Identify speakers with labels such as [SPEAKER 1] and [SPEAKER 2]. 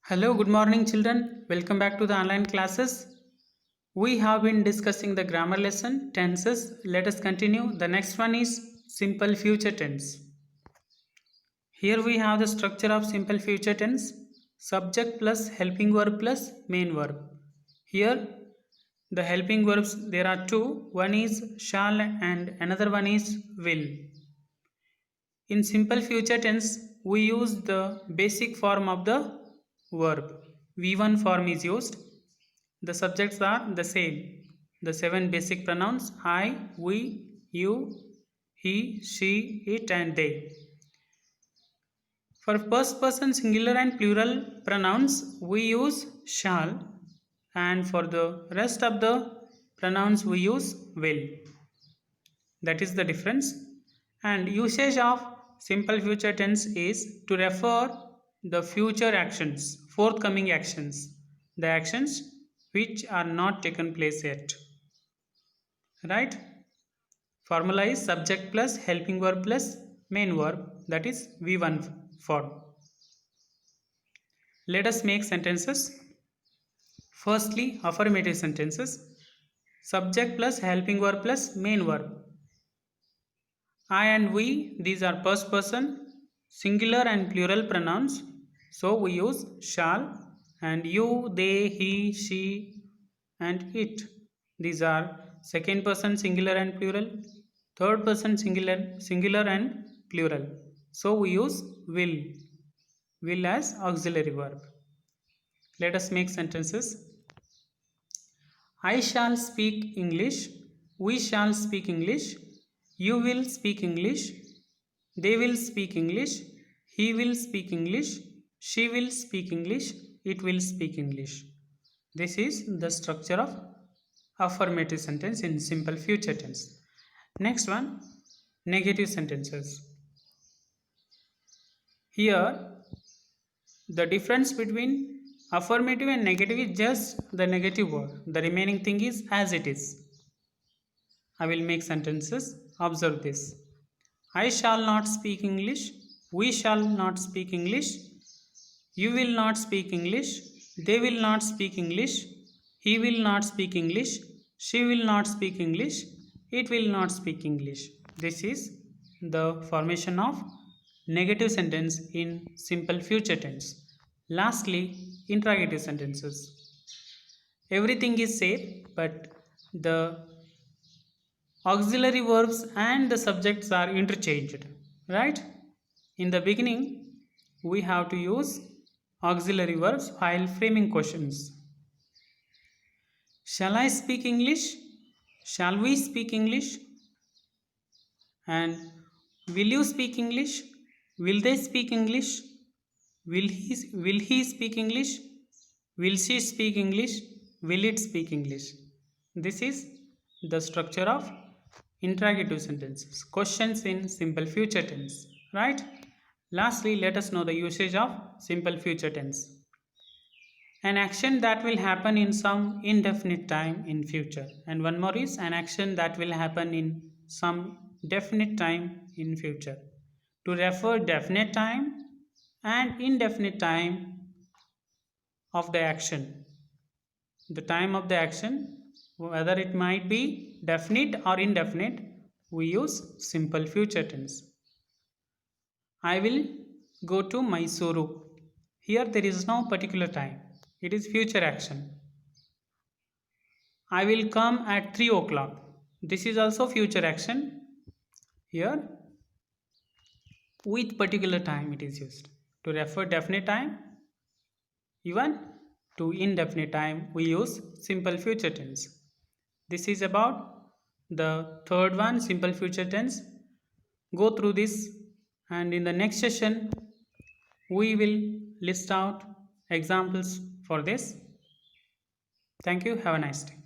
[SPEAKER 1] Hello, good morning, children. Welcome back to the online classes. We have been discussing the grammar lesson, tenses. Let us continue. The next one is simple future tense. Here we have the structure of simple future tense, subject plus helping verb plus main verb. Here the helping verbs, there are two. One is shall and another one is will. In simple future tense, we use the basic form of the verb. V1 form is used. The subjects are the same. The 7 basic pronouns I, we, you, he, she, it and they. For first person singular and plural pronouns, we use shall, and for the rest of the pronouns we use will. That is the difference. And usage of simple future tense is to refer the future actions, forthcoming actions, the actions which are not taken place yet. Right? Formula is subject plus helping verb plus main verb, that is V1 form. Let us make sentences. Firstly, affirmative sentences. Subject plus helping verb plus main verb. I and we, these are first person, singular and plural pronouns. So we use shall, and you, they, he, she and it. These are second person singular and plural, third person singular and plural. So we use will as auxiliary verb. Let us make sentences. I shall speak English, we shall speak English, you will speak English, they will speak English, he will speak English, she will speak English, it will speak English. This is the structure of affirmative sentence in simple future tense. Next one, negative sentences. Here, the difference between affirmative and negative is just the negative word. The remaining thing is as it is. I will make sentences. Observe this. I shall not speak English. We shall not speak English. You will not speak English. They will not speak English. He will not speak English. She will not speak English. It will not speak English. This is the formation of negative sentence in simple future tense. Lastly, interrogative sentences. Everything is safe, but the auxiliary verbs and the subjects are interchanged, right? In the beginning, we have to use auxiliary verbs while framing questions. Shall I speak English? Shall we speak English? And will you speak English? Will they speak English? Will he speak English? Will she speak English? Will it speak English? This is the structure of interrogative sentences, questions in simple future tense, right? Lastly, let us know the usage of simple future tense. An action that will happen in some indefinite time in future, and one more is an action that will happen in some definite time in future. To refer definite time and indefinite time of the action, the time of the action, whether it might be definite or indefinite, we use simple future tense. I will go to Mysuru. Here there is no particular time. It is future action. I will come at 3 o'clock. This is also future action. Here with particular time it is used. To refer definite time, even to indefinite time, we use simple future tense. This is about the third one, simple future tense. Go through this, and in the next session we will list out examples for this. Thank you. Have a nice day.